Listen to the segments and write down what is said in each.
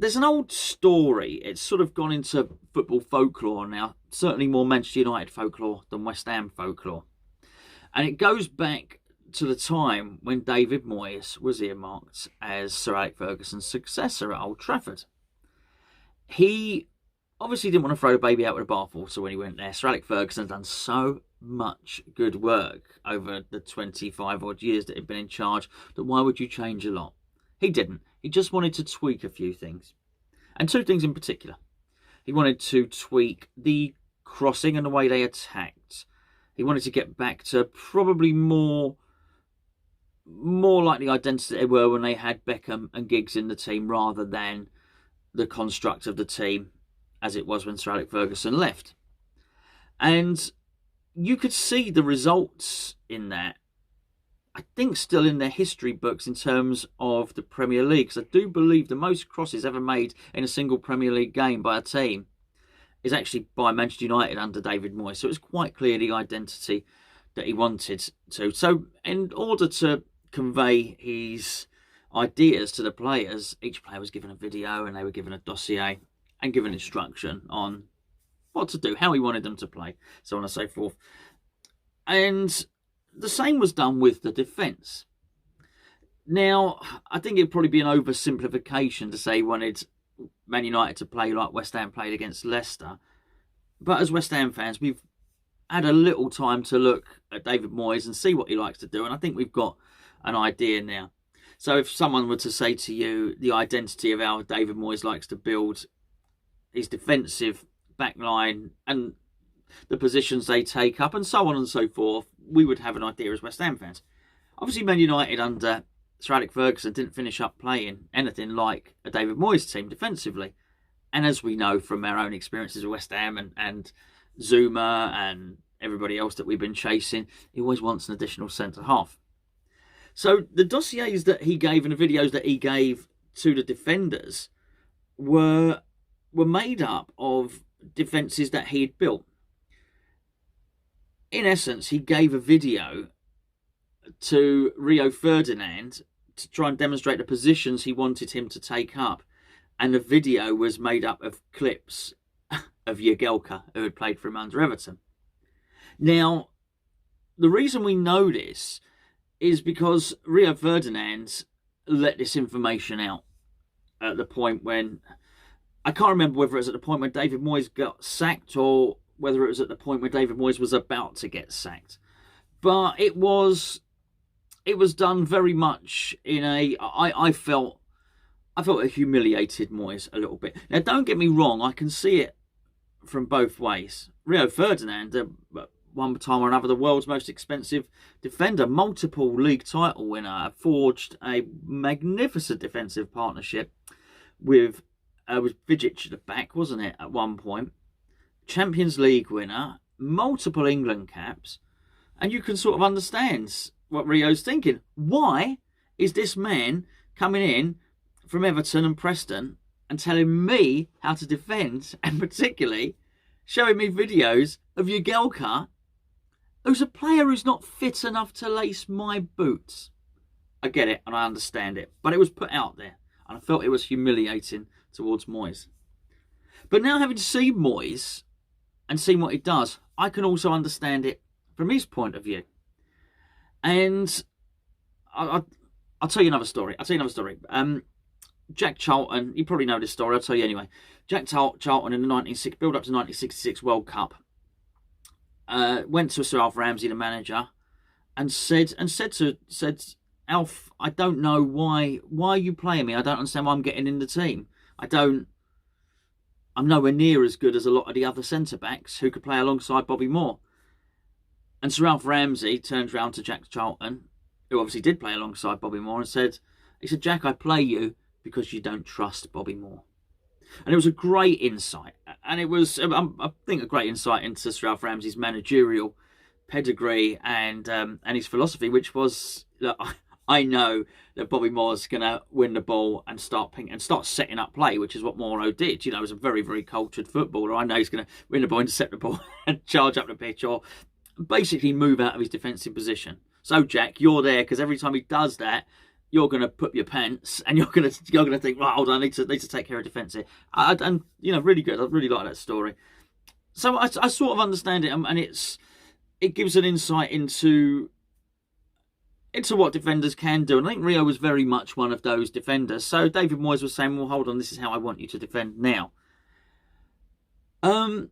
there's an old story. It's sort of gone into football folklore now, certainly more Manchester United folklore than West Ham folklore. And it goes back to the time when David Moyes was earmarked as Sir Alex Ferguson's successor at Old Trafford. He obviously didn't want to throw the baby out with the bathwater when he went there. Sir Alex Ferguson had done so much good work over the 25 odd years that he'd been in charge that why would you change a lot? He didn't. He just wanted to tweak a few things. And two things in particular. He wanted to tweak the crossing and the way they attacked. He wanted to get back to probably more like the identity they were when they had Beckham and Giggs in the team rather than the construct of the team as it was when Sir Alex Ferguson left. And you could see the results in that, I think, still in their history books in terms of the Premier League. Because I do believe the most crosses ever made in a single Premier League game by a team is actually by Manchester United under David Moyes. So it was quite clear the identity that he wanted to. So in order to convey his ideas to the players, each player was given a video and they were given a dossier and given instruction on what to do, how he wanted them to play, so on and so forth. And the same was done with the defence. Now, I think it'd probably be an oversimplification to say he wanted Man United to play like West Ham played against Leicester. But as West Ham fans, we've had a little time to look at David Moyes and see what he likes to do. And I think we've got an idea now. So if someone were to say to you the identity of how David Moyes likes to build his defensive backline and the positions they take up and so on and so forth, we would have an idea as West Ham fans. Obviously, Man United under Sir Alex Ferguson didn't finish up playing anything like a David Moyes team defensively. And as we know from our own experiences with West Ham and Zuma and everybody else that we've been chasing, he always wants an additional centre-half. So the dossiers that he gave and the videos that he gave to the defenders were made up of defences that he had built. In essence, he gave a video to Rio Ferdinand to try and demonstrate the positions he wanted him to take up. And the video was made up of clips of Jagielka, who had played for him under Everton. Now, the reason we know this is because Rio Ferdinand let this information out at the point when, I can't remember whether it was at the point when David Moyes got sacked or whether it was at the point when David Moyes was about to get sacked. But it was done very much in I felt it humiliated Moyes a little bit. Now, don't get me wrong, I can see it from both ways. Rio Ferdinand, one time or another, the world's most expensive defender, multiple league title winner, forged a magnificent defensive partnership with Vidic at the back, wasn't it, at one point? Champions League winner, multiple England caps, and you can sort of understand what Rio's thinking. Why is this man coming in from Everton and Preston and telling me how to defend, and particularly showing me videos of Jagielka, who's a player who's not fit enough to lace my boots? I get it and I understand it, but it was put out there and I felt it was humiliating towards Moyes. But now, having seen Moyes and seen what he does, I can also understand it from his point of view. And I'll tell you another story. Jack Charlton, you probably know this story, I'll tell you anyway. Jack Charlton in the build up to 1966 World Cup went to Sir Alf Ramsey, the manager, and said, Alf, I don't know why are you playing me? I don't understand why I'm getting in the team. I'm nowhere near as good as a lot of the other centre-backs who could play alongside Bobby Moore. And Sir Alf Ramsey turned round to Jack Charlton, who obviously did play alongside Bobby Moore, and said, Jack, I play you because you don't trust Bobby Moore. And it was a great insight. And it was, I think, a great insight into Sir Alf Ramsey's managerial pedigree and his philosophy, which was, look, I know that Bobby Moore's going to win the ball and start setting up play, which is what Moore did. You know, he's a very, very cultured footballer. I know he's going to win the ball, intercept the ball and charge up the pitch or basically move out of his defensive position. So, Jack, you're there because every time he does that, you're going to put your pants and you're going to think, right, hold on, I need to take care of defence here. And really good. I really like that story. So I sort of understand it, and it gives an insight into what defenders can do. And I think Rio was very much one of those defenders. So David Moyes was saying, well, hold on, this is how I want you to defend now. I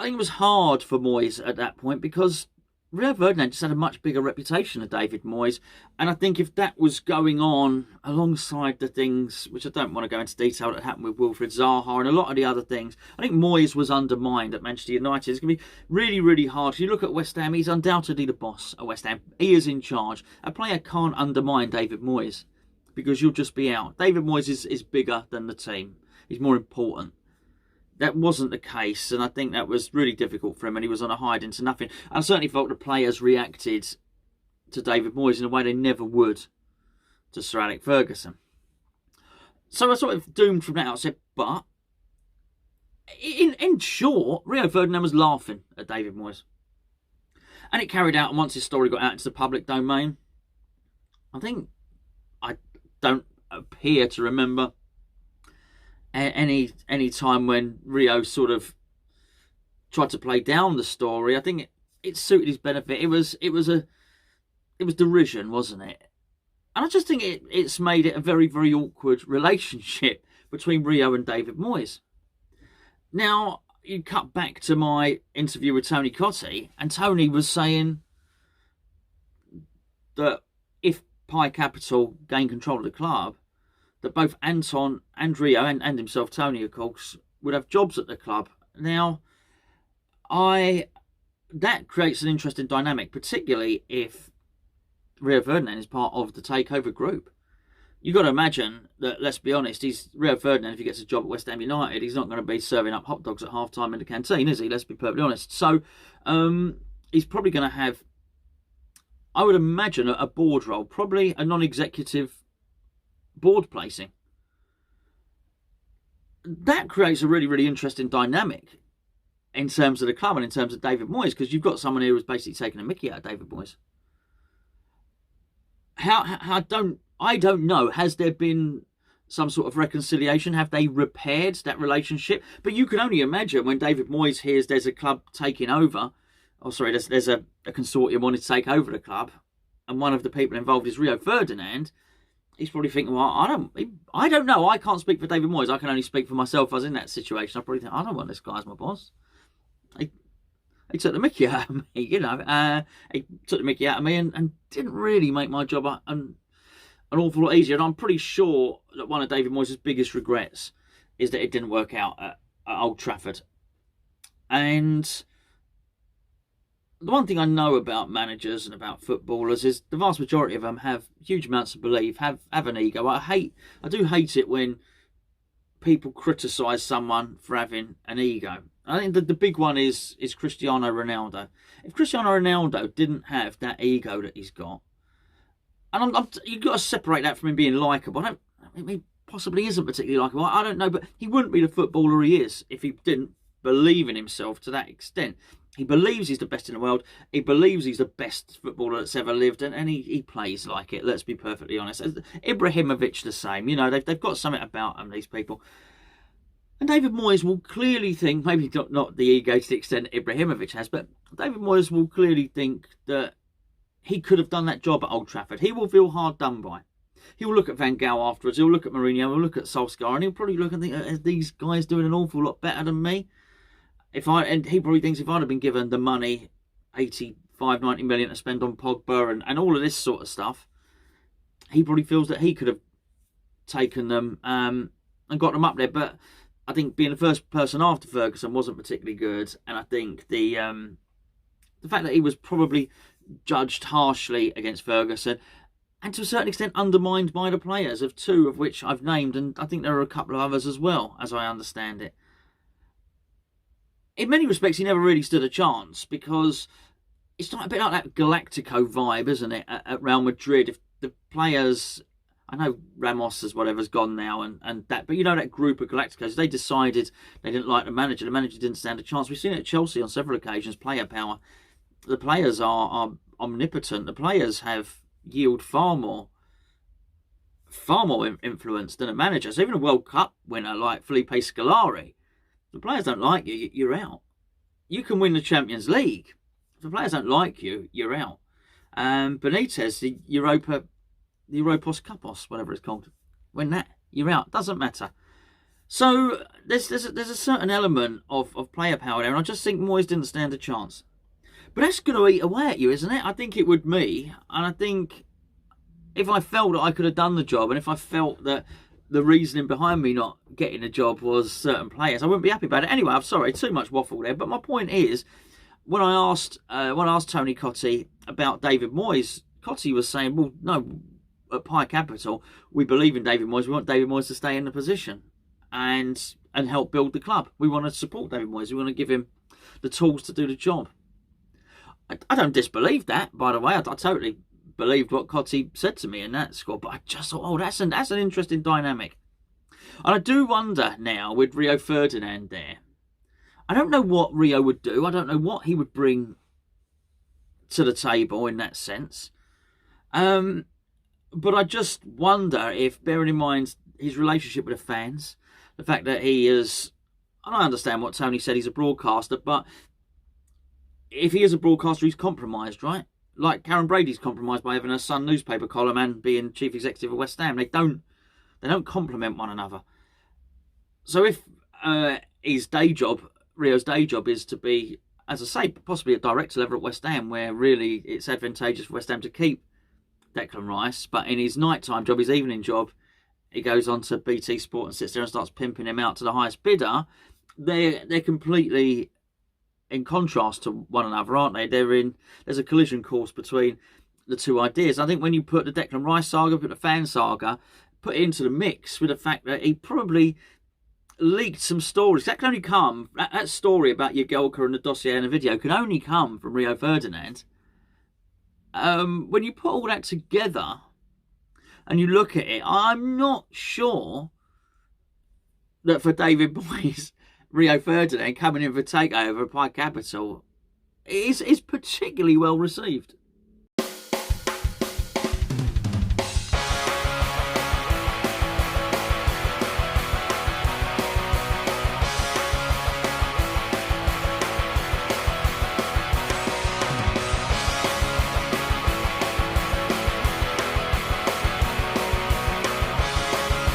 think it was hard for Moyes at that point because Rio Ferdinand just had a much bigger reputation than David Moyes. And I think if that was going on alongside the things, which I don't want to go into detail, that happened with Wilfried Zaha and a lot of the other things, I think Moyes was undermined at Manchester United. It's going to be really, really hard. If you look at West Ham, he's undoubtedly the boss at West Ham. He is in charge. A player can't undermine David Moyes because you'll just be out. David Moyes is bigger than the team. He's more important. That wasn't the case, and I think that was really difficult for him, and he was on a hide into nothing. I certainly felt the players reacted to David Moyes in a way they never would to Sir Alex Ferguson. So I sort of doomed from that outset, but in short, Rio Ferdinand was laughing at David Moyes. And it carried out, and once his story got out into the public domain, I don't appear to remember any time when Rio sort of tried to play down the story. I think it suited his benefit. It was derision, wasn't it? And I just think it's made it a very, very awkward relationship between Rio and David Moyes. Now, you cut back to my interview with Tony Cottee, and Tony was saying that if PAI Capital gained control of the club, that both Anton and Rio, and himself, Tony, of course, would have jobs at the club. Now, that creates an interesting dynamic, particularly if Rio Ferdinand is part of the takeover group. You've got to imagine that, let's be honest, Rio Ferdinand, if he gets a job at West Ham United, he's not going to be serving up hot dogs at half-time in the canteen, is he? Let's be perfectly honest. So, he's probably going to have, I would imagine, a board role, probably a non-executive board placing. That creates a really, really interesting dynamic in terms of the club and in terms of David Moyes, because you've got someone who was basically taking a mickey out of David Moyes. I don't know. Has there been some sort of reconciliation? Have they repaired that relationship? But you can only imagine when David Moyes hears there's a club taking over, there's a consortium wanting to take over the club, and one of the people involved is Rio Ferdinand. He's probably thinking, well, I don't know. I can't speak for David Moyes. I can only speak for myself. I was in that situation. I probably think, I don't want this guy as my boss. He took the mickey out of me, He took the mickey out of me and didn't really make my job an awful lot easier. And I'm pretty sure that one of David Moyes' biggest regrets is that it didn't work out at Old Trafford. And the one thing I know about managers and about footballers is the vast majority of them have huge amounts of belief, have an ego. I do hate it when people criticise someone for having an ego. I think the big one is Cristiano Ronaldo. If Cristiano Ronaldo didn't have that ego that he's got, and you've got to separate that from him being likeable. He possibly isn't particularly likeable. I don't know, but he wouldn't be the footballer he is if he didn't believe in himself to that extent. He believes he's the best in the world. He believes he's the best footballer that's ever lived, and he plays like it. Let's be perfectly honest. Ibrahimovic the same. They've got something about them, these people. And David Moyes will clearly think, maybe not the ego to the extent that Ibrahimovic has, but David Moyes will clearly think that he could have done that job at Old Trafford. He will feel hard done by. He'll look at Van Gaal afterwards. He'll look at Mourinho. He'll look at Solskjaer, and he'll probably look and think, are these guys doing an awful lot better than me? And he probably thinks if I'd have been given the money, 85-90 million to spend on Pogba and all of this sort of stuff, he probably feels that he could have taken them and got them up there. But I think being the first person after Ferguson wasn't particularly good, and I think the fact that he was probably judged harshly against Ferguson, and to a certain extent undermined by the players, of two of which I've named, and I think there are a couple of others as well, as I understand it. In many respects, he never really stood a chance, because it's a bit like that Galactico vibe, isn't it, at Real Madrid? If the players, I know Ramos whatever's gone now, and that, but that group of Galacticos, they decided they didn't like the manager didn't stand a chance. We've seen it at Chelsea on several occasions, player power. The players are omnipotent. The players yield far more far more influence than a manager. So even a World Cup winner like Felipe Scolari, if the players don't like you, you're out. You can win the Champions League. If the players don't like you, you're out. Benitez, the Europos Cupos, whatever it's called, win that, you're out. Doesn't matter. So there's a certain element of player power there, and I just think Moyes didn't stand a chance. But that's going to eat away at you, isn't it? I think it would me, and I think if I felt that I could have done the job, and if I felt that the reasoning behind me not getting a job was certain players, I wouldn't be happy about it. Anyway, I'm sorry, too much waffle there. But my point is, when I asked Tony Cottee about David Moyes, Cottee was saying, well, no, at PAI Capital, we believe in David Moyes. We want David Moyes to stay in the position and help build the club. We want to support David Moyes. We want to give him the tools to do the job. I don't disbelieve that, by the way. I totally believed what Cottee said to me in that score, but I just thought, oh, that's an interesting dynamic. And I do wonder now with Rio Ferdinand there. I don't know what Rio would do. I don't know what he would bring to the table in that sense. But I just wonder if, bearing in mind his relationship with the fans, the fact that he is, and I understand what Tony said, he's a broadcaster, but if he is a broadcaster, he's compromised, right? Like Karen Brady's compromised by having her Sun newspaper column and being chief executive of West Ham. They don't complement one another. So if his day job, Rio's day job, is to be, as I say, possibly at director level at West Ham, where really it's advantageous for West Ham to keep Declan Rice, but in his nighttime job, his evening job, he goes on to BT Sport and sits there and starts pimping him out to the highest bidder. They're completely in contrast to one another, aren't they? There's a collision course between the two ideas. I think when you put the Declan Rice saga, put the fan saga, put it into the mix with the fact that he probably leaked some stories. That can only come, that story about Jagielka and the dossier and the video can only come from Rio Ferdinand. When you put all that together and you look at it, I'm not sure that for David Moyes, Rio Ferdinand coming in for takeover of PAI Capital is particularly well received.